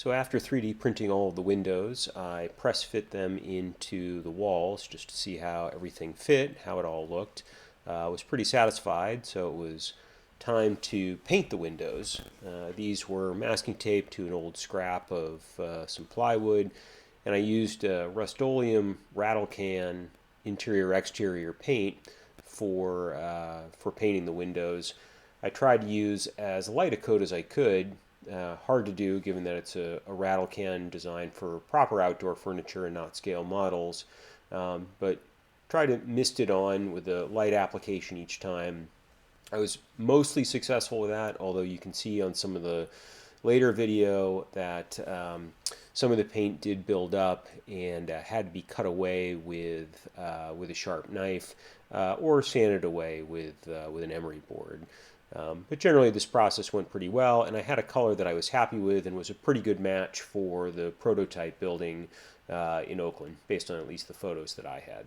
So after 3D printing all of the windows, I press fit them into the walls just to see how everything fit, how it all looked. I was pretty satisfied, so it was time to paint the windows. These were masking tape to an old scrap of some plywood, and I used Rust-Oleum rattle can interior-exterior paint for painting the windows. I tried to use as light a coat as I could. Hard to do given that it's a rattle can designed for proper outdoor furniture and not scale models. But try to mist it on with a light application each time. I was mostly successful with that, although you can see on some of the later video that some of the paint did build up and had to be cut away with a sharp knife or sanded away with an emery board. But generally this process went pretty well, and I had a color that I was happy with and was a pretty good match for the prototype building in Oakland, based on at least the photos that I had.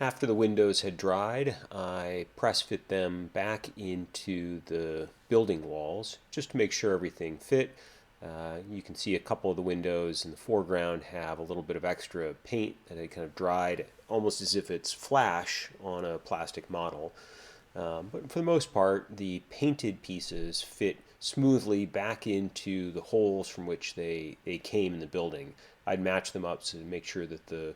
After the windows had dried, I press fit them back into the building walls just to make sure everything fit. You can see a couple of the windows in the foreground have a little bit of extra paint that had kind of dried, almost as if it's flash on a plastic model. But for the most part, the painted pieces fit smoothly back into the holes from which they came in the building. I'd match them up to make sure that the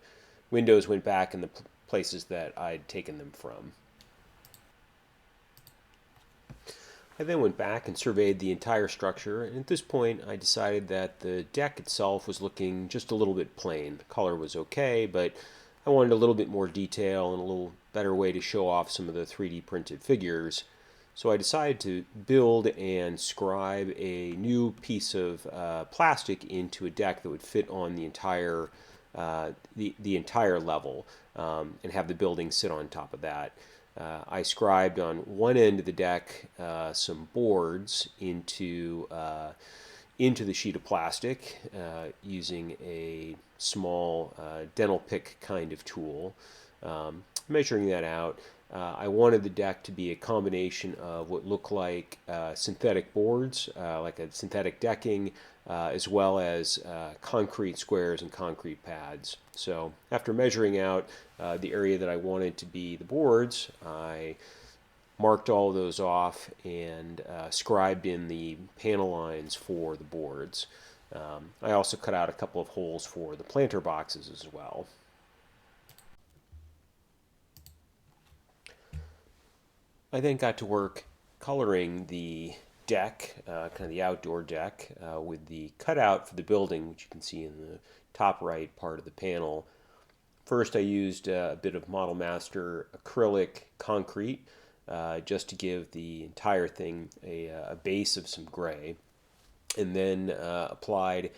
windows went back in the places that I'd taken them from. I then went back and surveyed the entire structure, and at this point I decided that the deck itself was looking just a little bit plain. The color was okay, but I wanted a little bit more detail and a little better way to show off some of the 3D printed figures. So I decided to build and scribe a new piece of plastic into a deck that would fit on the entire level and have the building sit on top of that. I scribed on one end of the deck some boards into the sheet of plastic using a small dental pick kind of tool. Measuring that out, I wanted the deck to be a combination of what looked like synthetic boards, like a synthetic decking, as well as concrete squares and concrete pads. So after measuring out the area that I wanted to be the boards, I marked all of those off and scribed in the panel lines for the boards. I also cut out a couple of holes for the planter boxes as well. I then got to work coloring the deck, kind of the outdoor deck, with the cutout for the building, which you can see in the top right part of the panel. First, I used a bit of Model Master acrylic concrete just to give the entire thing a base of some gray, and then applied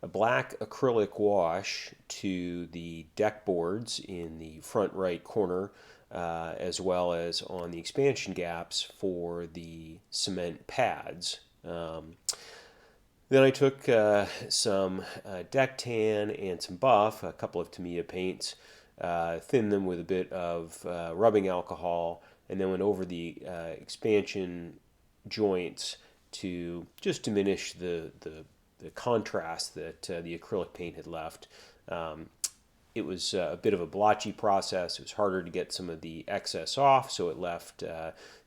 a black acrylic wash to the deck boards in the front right corner, as well as on the expansion gaps for the cement pads. Then I took some deck tan and some buff, a couple of Tamiya paints, thinned them with a bit of rubbing alcohol, and then went over the expansion joints to just diminish the contrast that the acrylic paint had left. It was a bit of a blotchy process. It was harder to get some of the excess off, so it left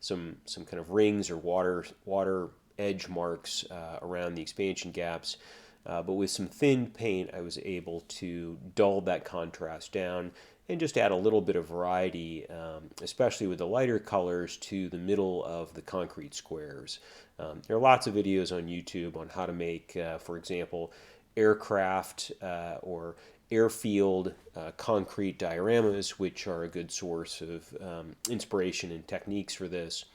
some kind of rings or water edge marks around the expansion gaps. But with some thin paint, I was able to dull that contrast down and just add a little bit of variety, especially with the lighter colors, to the middle of the concrete squares. There are lots of videos on YouTube on how to make, for example, aircraft or airfield concrete dioramas, which are a good source of inspiration and techniques for this.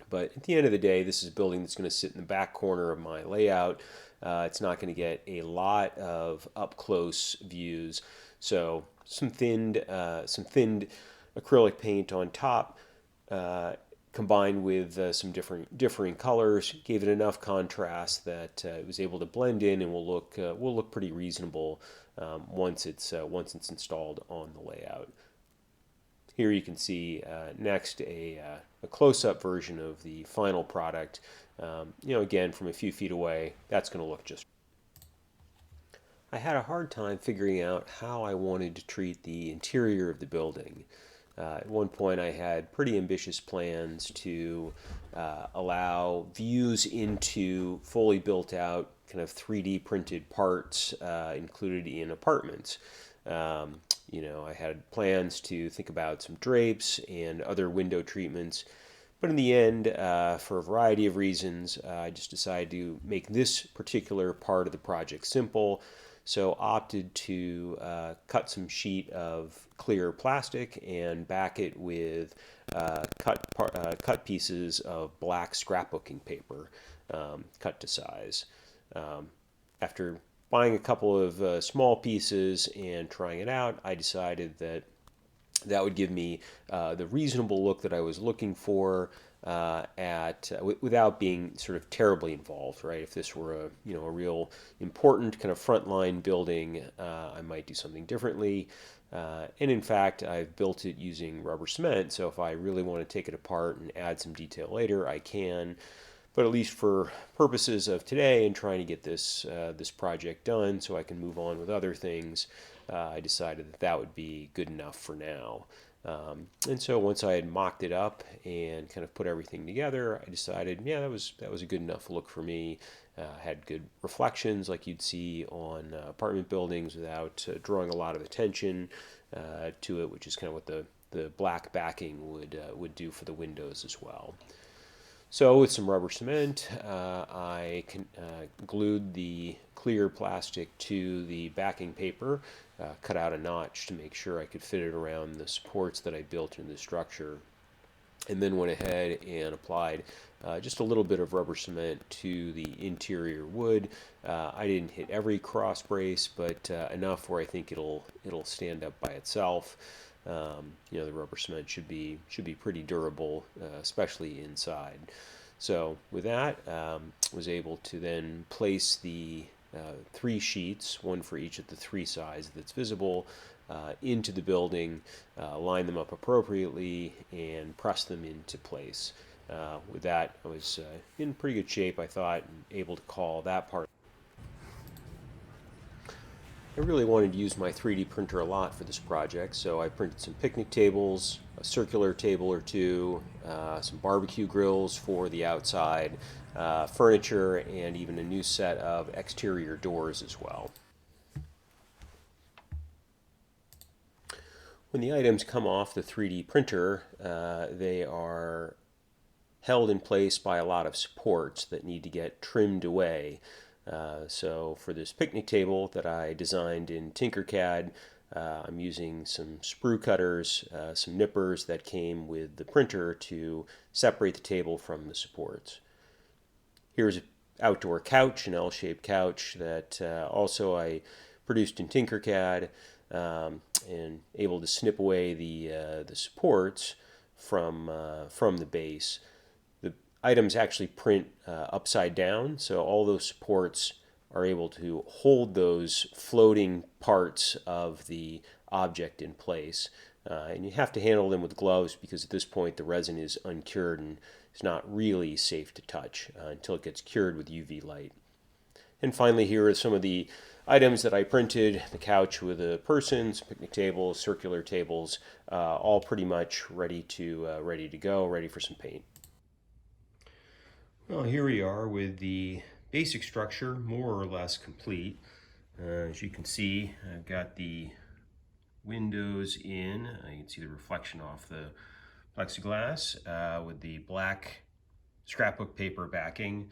But at the end of the day, this is a building that's going to sit in the back corner of my layout. It's not going to get a lot of up-close views. So some thinned acrylic paint on top, combined with some differing colors, gave it enough contrast that it was able to blend in and will look pretty reasonable once it's installed on the layout. Here you can see next a close-up version of the final product. Again, from a few feet away, that's going to look just. I had a hard time figuring out how I wanted to treat the interior of the building. At one point, I had pretty ambitious plans to allow views into fully built out kind of 3D printed parts included in apartments. I had plans to think about some drapes and other window treatments, but in the end, for a variety of reasons, I just decided to make this particular part of the project simple. So opted to cut some sheet of clear plastic and back it with cut pieces of black scrapbooking paper, cut to size. After buying a couple of small pieces and trying it out, I decided that would give me the reasonable look that I was looking for without being sort of terribly involved, right? If this were a real important kind of frontline building, I might do something differently. And in fact, I've built it using rubber cement, so if I really want to take it apart and add some detail later, I can. But at least for purposes of today and trying to get this project done so I can move on with other things, I decided that would be good enough for now. And so once I had mocked it up and kind of put everything together, I decided, yeah, that was a good enough look for me. Had good reflections like you'd see on apartment buildings without drawing a lot of attention to it, which is kind of what the black backing would do for the windows as well. So with some rubber cement, I glued the clear plastic to the backing paper, cut out a notch to make sure I could fit it around the supports that I built in the structure, and then went ahead and applied just a little bit of rubber cement to the interior wood. I didn't hit every cross brace, but enough where I think it'll stand up by itself. The rubber cement should be pretty durable, especially inside. So with that, was able to then place the 3 sheets, one for each of the 3 sides that's visible, into the building, line them up appropriately, and press them into place. With that, I was in pretty good shape, I thought, and able to call that part. I really wanted to use my 3D printer a lot for this project, so I printed some picnic tables, a circular table or two, some barbecue grills for the outside, furniture, and even a new set of exterior doors as well. When the items come off the 3D printer, they are held in place by a lot of supports that need to get trimmed away. So for this picnic table that I designed in Tinkercad, I'm using some sprue cutters, some nippers that came with the printer to separate the table from the supports. Here's an outdoor couch, an L-shaped couch that also I produced in Tinkercad, and able to snip away the supports from the base. Items actually print upside down, so all those supports are able to hold those floating parts of the object in place. And you have to handle them with gloves because at this point the resin is uncured and it's not really safe to touch until it gets cured with UV light. And finally, here are some of the items that I printed: the couch with a person, some picnic tables, circular tables, all pretty much ready to go, ready for some paint. Well, here we are with the basic structure more or less complete. As you can see, I've got the windows in. You can see the reflection off the plexiglass with the black scrapbook paper backing.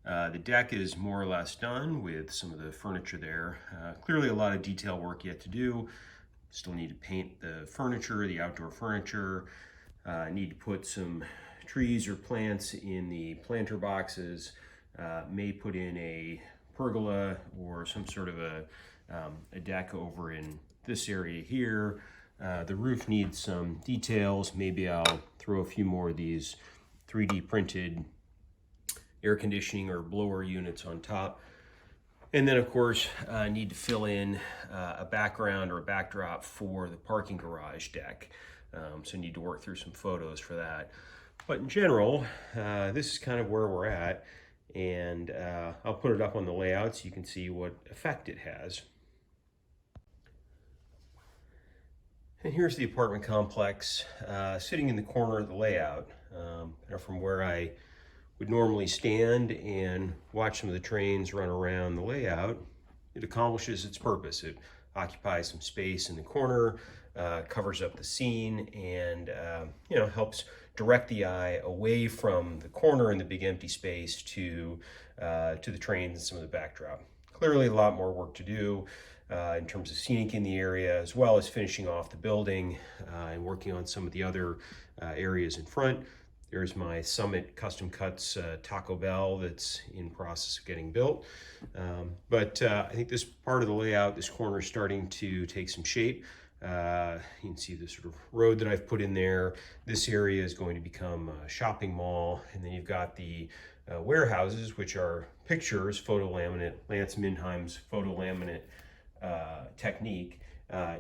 The deck is more or less done with some of the furniture there. Clearly a lot of detail work yet to do. Still need to paint the furniture, the outdoor furniture. Need to put some trees or plants in the planter boxes. May put in a pergola or some sort of a deck over in this area here. The roof needs some details. Maybe I'll throw a few more of these 3D printed air conditioning or blower units on top. And then of course I need to fill in a background or a backdrop for the parking garage deck. so I need to work through some photos for that. But in general, this is kind of where we're at, and I'll put it up on the layout so you can see what effect it has. And here's the apartment complex sitting in the corner of the layout, from where I would normally stand and watch some of the trains run around the layout. It accomplishes its purpose. It occupies some space in the corner, covers up the scene, and helps direct the eye away from the corner and the big empty space to the trains and some of the backdrop. Clearly a lot more work to do in terms of scenic in the area, as well as finishing off the building and working on some of the other areas in front. There's my Summit Custom Cuts Taco Bell that's in process of getting built. But I think this part of the layout, this corner, is starting to take some shape. You can see the sort of road that I've put in there. This area is going to become a shopping mall. And then you've got the warehouses, which are pictures, photo laminate, Lance Minheim's photo laminate technique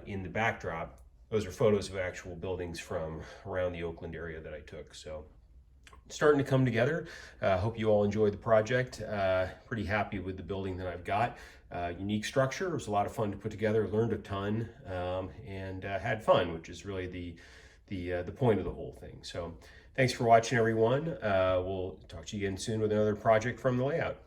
in the backdrop. Those are photos of actual buildings from around the Oakland area that I took. So starting to come together. Hope you all enjoyed the project. Pretty happy with the building that I've got. Unique structure. It was a lot of fun to put together. Learned a ton and had fun, which is really the point of the whole thing. So thanks for watching, everyone. We'll talk to you again soon with another project from the layout.